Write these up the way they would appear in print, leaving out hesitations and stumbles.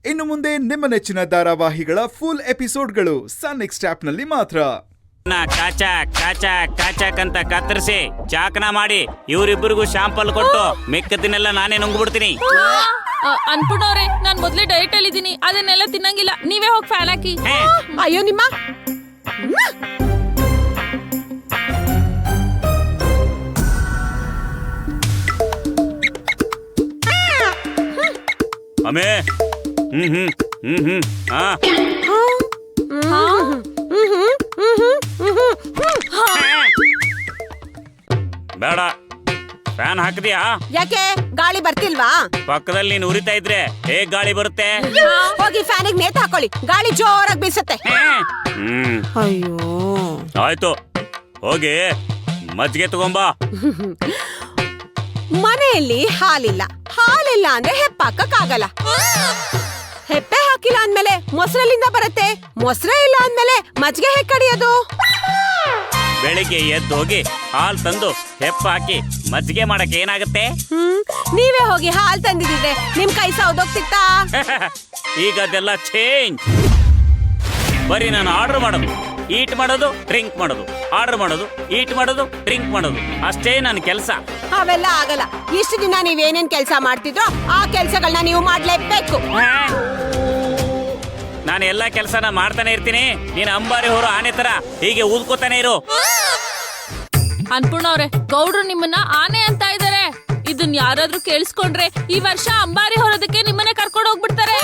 ಇನ್ನು ಮುಂದೆ ನಿಮ್ಮ ನೆಚ್ಚಿನ ಧಾರಾವಾಹಿಗಳ ಫುಲ್ ಎಪಿಸೋಡ್ಗಳು ಸನ್ ನೆಕ್ಸ್ಟ್ ಆಪ್ನಲ್ಲಿ ಮಾತ್ರ. ಕಾಚಾಕ್ ಅಂತ ಕತ್ತರಿಸಿ ಚಾಕನ ಮಾಡಿ ಇವರಿಬ್ಬರಿಗೂ ಶಾಂಪಲ್ ಕೊಟ್ಟು ಮಿಕ್ಕದನ್ನೆಲ್ಲ ನಾನೇ ನುಂಗ್ಬಿಡ್ತೀನಿ. ಅನ್ಪುಣವ್ರೆ, ನಾನ್ ಮೊದ್ಲೇ ಡಯಟ್ ಅಲ್ಲಿ ಇದೀನಿ, ಅದನ್ನೆಲ್ಲ ತಿನ್ನಂಗಿಲ್ಲ. ನೀವೇ ಹೋಗಿ ಫ್ಯಾನ್ ಹಾಕಿ. ಅಯ್ಯೋ ನಿಮ್ಮ ಅಮೇ ಬೇಡ, ಫ್ಯಾನ್ ಹಾಕಿದ್ಯಾ? ಯಾಕೆ ಗಾಳಿ ಬರ್ತಿಲ್ವಾ? ಪಕ್ಕದಲ್ಲಿ ನೀನು ಉರಿತಾ ಇದ್ರೆ ಹೇಗ್ ಗಾಳಿ ಬರುತ್ತೆ? ಹೋಗಿ ಫ್ಯಾನಿಗೆ ನೇತು ಹಾಕೊಳ್ಳಿ, ಗಾಳಿ ಜೋರಾಗಿ ಬೀಸುತ್ತೆ. ಅಯ್ಯೋ ಆಯ್ತು, ಹೋಗಿ ಮಜ್ಜಿಗೆ ತಗೊಂಬಾ. ಮನೆಯಲ್ಲಿ ಹಾಲಿಲ್ಲ ಅಂದ್ರೆ ಹೆಪ್ಪಾಕಕ್ಕಾಗಲ್ಲ. ಹೆಪ್ಪೆ ಹಾಕಿಲ್ಲ ಅಂದ್ಮೇಲೆ ಮೊಸರಲ್ಲಿಂದ ಬರುತ್ತೆ, ಮೊಸರೇ ಇಲ್ಲ ಅಂದ್ಮೇಲೆ ಮಜ್ಜಿಗೆ ಹೇಗ್ ಕಡಿಯೋದು? ಬೆಳಿಗ್ಗೆ ಎದ್ದು ಹೋಗಿ ಹಾಲ್ ತಂದು ಹೆಪ್ಪ ಹಾಕಿ ಮಜ್ಜಿಗೆ ಮಾಡಕ್ಕೆ ಏನಾಗುತ್ತೆ? ನೀವೇ ಹೋಗಿ ಹಾಲ್ ತಂದಿದ್ರೆ ನಿಮ್ ಕೈ ಸೌದೋಗ್ತಿತ್ತಾ? ಈಗ ಅದೆಲ್ಲ ಚೇಂಜ್. ಬರೀ ನಾನು ಆರ್ಡರ್ ಮಾಡೋದು, ಈಟ್ ಮಾಡೋದು, ಡ್ರಿಂಕ್ ಮಾಡೋದು, ಆರ್ಡರ್ ಮಾಡೋದು, ಈಟ್ ಮಾಡೋದು, ಡ್ರಿಂಕ್ ಮಾಡೋದು, ಅಷ್ಟೇ ನನ್ನ ಕೆಲಸ. ಅವೆಲ್ಲ ಆಗಲ್ಲ. ಇಷ್ಟು ದಿನ ನೀವೇನೇನ್ ಕೆಲಸ ಮಾಡ್ತಿದ್ರೋ ಆ ಕೆಲ್ಸಗಳನ್ನ ನೀವು ಮಾಡ್ಲೇಬೇಕು. ನಾನು ಎಲ್ಲಾ ಕೆಲಸನ ಮಾಡ್ತಾನೆ ಇರ್ತೀನಿ. ನೀನು ಅಂಬಾರಿ ಹೊರ ಆನೆ ತರ ಹೀಗೆ ಊದ್ಕೋತಾನೆ ಇರು. ಅನ್ಪೂರ್ಣವ್ರೆ, ಗೌಡ್ರು ನಿಮ್ಮನ್ನ ಆನೆ ಅಂತ ಇದಾರೆ. ಇದನ್ ಯಾರಾದ್ರೂ ಕೇಳಿಸ್ಕೊಂಡ್ರೆ ಈ ವರ್ಷ ಅಂಬಾರಿ ಹೊರೋದಕ್ಕೆ ನಿಮ್ಮನ್ನೇ ಕರ್ಕೊಂಡು ಹೋಗ್ಬಿಡ್ತಾರೆ.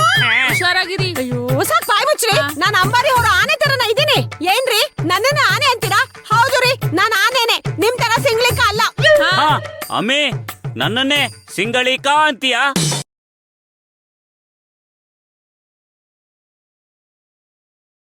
ಹುಷಾರಾಗಿರಿ. ಅಯ್ಯೋ ಸಾಕ್ ಬಾಯ್ ಮುಚ್ಚ್ರಿ. ನಾನ್ ಅಂಬಾರಿ ಹೊರ ಆನೆ ತರನ ಇದೀನಿ ಏನ್ರಿ? ನನ್ನನ್ನ ಆನೆ ಅಂತೀರಾ? ಹೌದು ರೀ, ನಾನ್ ಆನೆನೆ, ನಿಮ್ ತರ ಸಿಂಗ್ಲಿಕ ಅಲ್ಲ. ಅಮ್ಮಿ, ನನ್ನನ್ನೇ ಸಿಂಗಳಿಕಾ ಅಂತೀಯಾ?